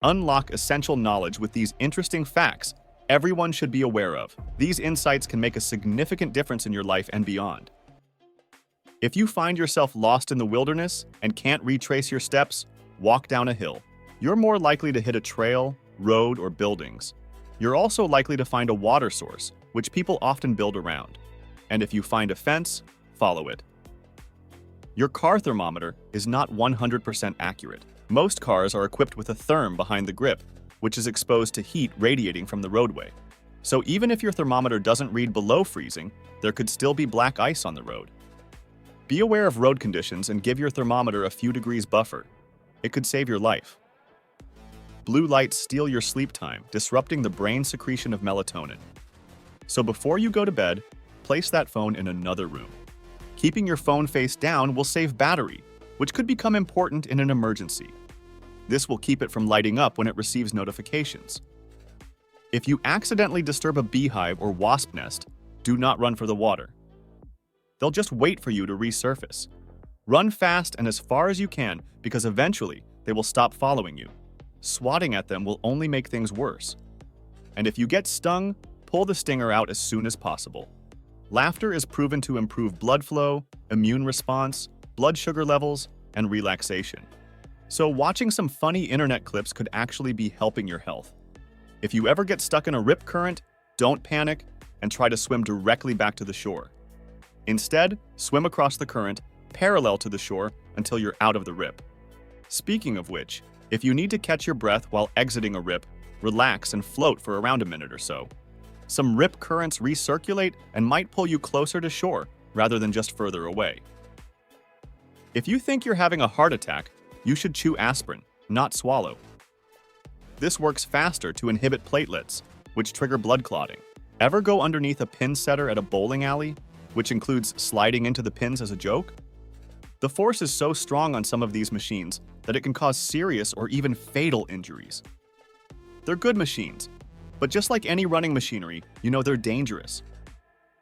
Unlock essential knowledge with these interesting facts everyone should be aware of. These insights can make a significant difference in your life and beyond. If you find yourself lost in the wilderness and can't retrace your steps, walk down a hill. You're more likely to hit a trail, road, or buildings. You're also likely to find a water source, which people often build around. And if you find a fence, follow it. Your car thermometer is not 100% accurate. Most cars are equipped with a therm behind the grip, which is exposed to heat radiating from the roadway. So even if your thermometer doesn't read below freezing, there could still be black ice on the road. Be aware of road conditions and give your thermometer a few degrees buffer. It could save your life. Blue lights steal your sleep time, disrupting the brain secretion of melatonin. So before you go to bed, place that phone in another room. Keeping your phone face down will save battery, which could become important in an emergency. This will keep it from lighting up when it receives notifications. If you accidentally disturb a beehive or wasp nest, do not run for the water. They'll just wait for you to resurface. Run fast and as far as you can, because eventually they will stop following you. Swatting at them will only make things worse. And if you get stung, pull the stinger out as soon as possible. Laughter is proven to improve blood flow, immune response, blood sugar levels, and relaxation. So watching some funny internet clips could actually be helping your health. If you ever get stuck in a rip current, don't panic and try to swim directly back to the shore. Instead, swim across the current, parallel to the shore, until you're out of the rip. Speaking of which, if you need to catch your breath while exiting a rip, relax and float for around a minute or so. Some rip currents recirculate and might pull you closer to shore rather than just further away. If you think you're having a heart attack, you should chew aspirin, not swallow. This works faster to inhibit platelets, which trigger blood clotting. Ever go underneath a pin setter at a bowling alley, which includes sliding into the pins as a joke? The force is so strong on some of these machines that it can cause serious or even fatal injuries. They're good machines, but just like any running machinery, they're dangerous.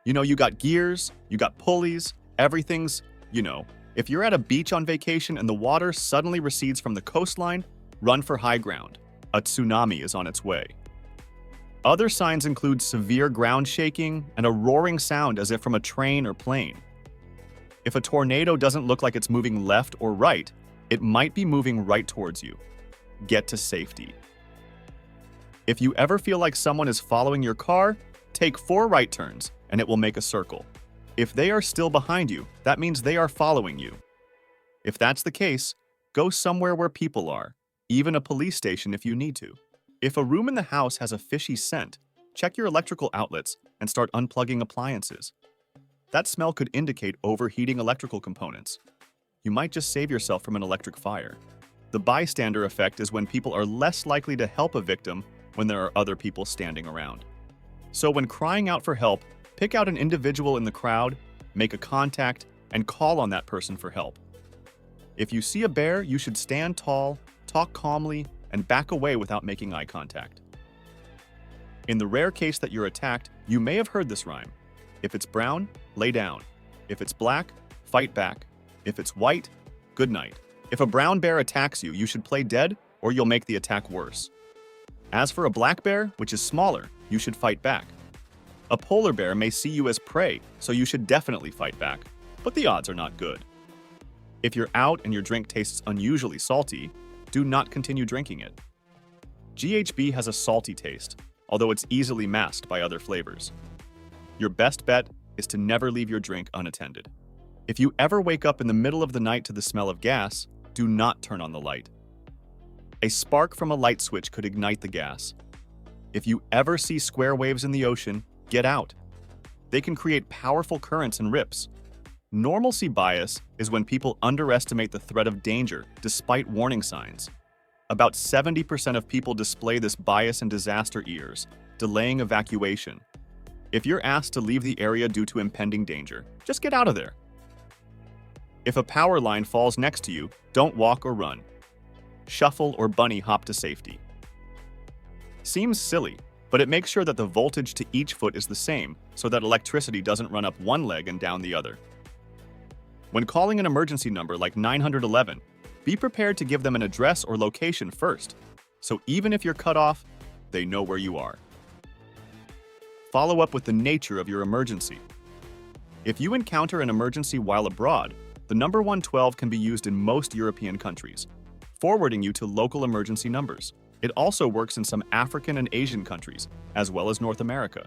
You got gears, you got pulleys, everything's. If you're at a beach on vacation and the water suddenly recedes from the coastline, run for high ground. A tsunami is on its way. Other signs include severe ground shaking and a roaring sound as if from a train or plane. If a tornado doesn't look like it's moving left or right, it might be moving right towards you. Get to safety. If you ever feel like someone is following your car, take 4 right turns and it will make a circle. If they are still behind you, that means they are following you. If that's the case, go somewhere where people are, even a police station if you need to. If a room in the house has a fishy scent, check your electrical outlets and start unplugging appliances. That smell could indicate overheating electrical components. You might just save yourself from an electric fire. The bystander effect is when people are less likely to help a victim when there are other people standing around. So when crying out for help, pick out an individual in the crowd, make a contact, and call on that person for help. If you see a bear, you should stand tall, talk calmly, and back away without making eye contact. In the rare case that you're attacked, you may have heard this rhyme. If it's brown, lay down. If it's black, fight back. If it's white, good night. If a brown bear attacks you, you should play dead or you'll make the attack worse. As for a black bear, which is smaller, you should fight back. A polar bear may see you as prey, so you should definitely fight back, but the odds are not good. If you're out and your drink tastes unusually salty, do not continue drinking it. GHB has a salty taste, although it's easily masked by other flavors. Your best bet is to never leave your drink unattended. If you ever wake up in the middle of the night to the smell of gas, do not turn on the light. A spark from a light switch could ignite the gas. If you ever see square waves in the ocean, get out. They can create powerful currents and rips. Normalcy bias is when people underestimate the threat of danger despite warning signs. About 70% of people display this bias in disaster ears, delaying evacuation. If you're asked to leave the area due to impending danger, just get out of there. If a power line falls next to you, don't walk or run. Shuffle or bunny hop to safety. Seems silly, but it makes sure that the voltage to each foot is the same so that electricity doesn't run up one leg and down the other. When calling an emergency number like 911, be prepared to give them an address or location first. so even if you're cut off, they know where you are. Follow up with the nature of your emergency. If you encounter an emergency while abroad, the number 112 can be used in most European countries, forwarding you to local emergency numbers. It also works in some African and Asian countries, as well as North America.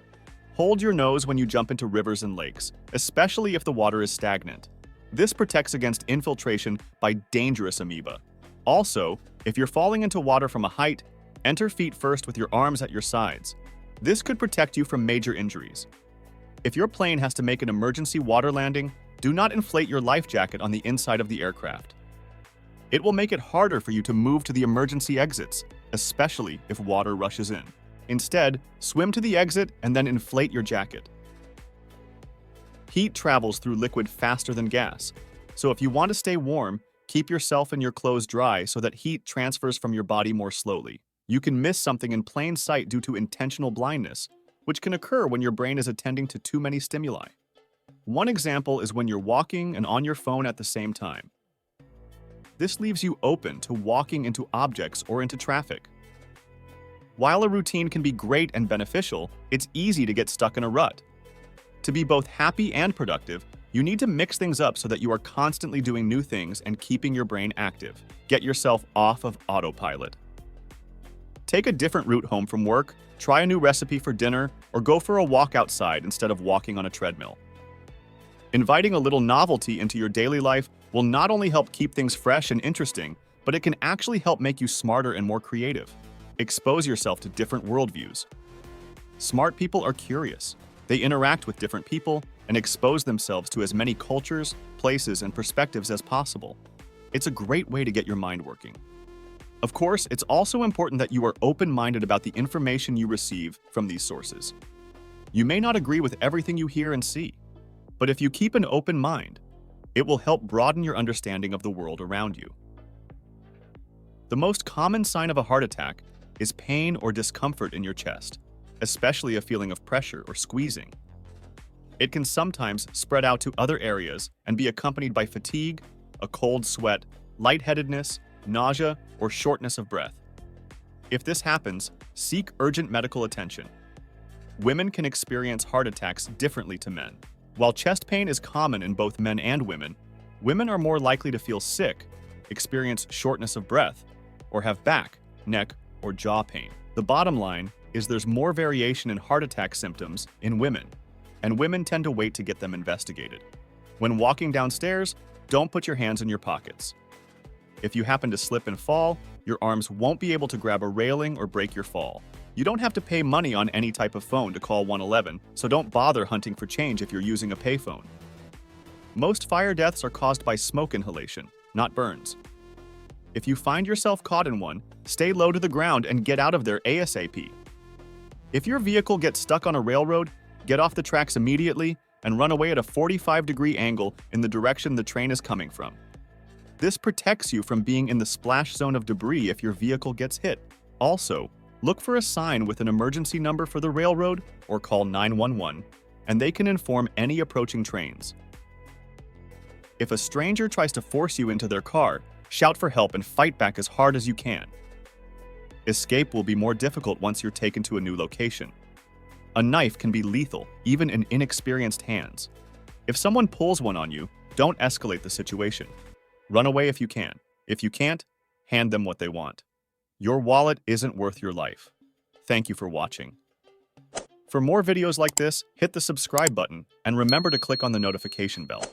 Hold your nose when you jump into rivers and lakes, especially if the water is stagnant. This protects against infiltration by dangerous amoeba. Also, if you're falling into water from a height, enter feet first with your arms at your sides. This could protect you from major injuries. If your plane has to make an emergency water landing, do not inflate your life jacket on the inside of the aircraft. It will make it harder for you to move to the emergency exits, especially if water rushes in. Instead, swim to the exit and then inflate your jacket. Heat travels through liquid faster than gas, so if you want to stay warm, keep yourself and your clothes dry so that heat transfers from your body more slowly. You can miss something in plain sight due to intentional blindness, which can occur when your brain is attending to too many stimuli. One example is when you're walking and on your phone at the same time. This leaves you open to walking into objects or into traffic. While a routine can be great and beneficial, it's easy to get stuck in a rut. To be both happy and productive, you need to mix things up so that you are constantly doing new things and keeping your brain active. Get yourself off of autopilot. Take a different route home from work, try a new recipe for dinner, or go for a walk outside instead of walking on a treadmill. Inviting a little novelty into your daily life will not only help keep things fresh and interesting, but it can actually help make you smarter and more creative. Expose yourself to different worldviews. Smart people are curious. They interact with different people and expose themselves to as many cultures, places, and perspectives as possible. It's a great way to get your mind working. Of course, it's also important that you are open-minded about the information you receive from these sources. You may not agree with everything you hear and see, but if you keep an open mind, it will help broaden your understanding of the world around you. The most common sign of a heart attack is pain or discomfort in your chest, especially a feeling of pressure or squeezing. It can sometimes spread out to other areas and be accompanied by fatigue, a cold sweat, lightheadedness, nausea, or shortness of breath. If this happens, seek urgent medical attention. Women can experience heart attacks differently to men. While chest pain is common in both men and women, women are more likely to feel sick, experience shortness of breath, or have back, neck, or jaw pain. The bottom line is there's more variation in heart attack symptoms in women, and women tend to wait to get them investigated. When walking downstairs, don't put your hands in your pockets. If you happen to slip and fall, your arms won't be able to grab a railing or break your fall. You don't have to pay money on any type of phone to call 111, so don't bother hunting for change if you're using a payphone. Most fire deaths are caused by smoke inhalation, not burns. If you find yourself caught in one, stay low to the ground and get out of there ASAP. If your vehicle gets stuck on a railroad, get off the tracks immediately and run away at a 45-degree angle in the direction the train is coming from. This protects you from being in the splash zone of debris if your vehicle gets hit. Also, look for a sign with an emergency number for the railroad or call 911, and they can inform any approaching trains. If a stranger tries to force you into their car, shout for help and fight back as hard as you can. Escape will be more difficult once you're taken to a new location. A knife can be lethal, even in inexperienced hands. If someone pulls one on you, don't escalate the situation. Run away if you can. If you can't, hand them what they want. Your wallet isn't worth your life. Thank you for watching. For more videos like this, hit the subscribe button and remember to click on the notification bell.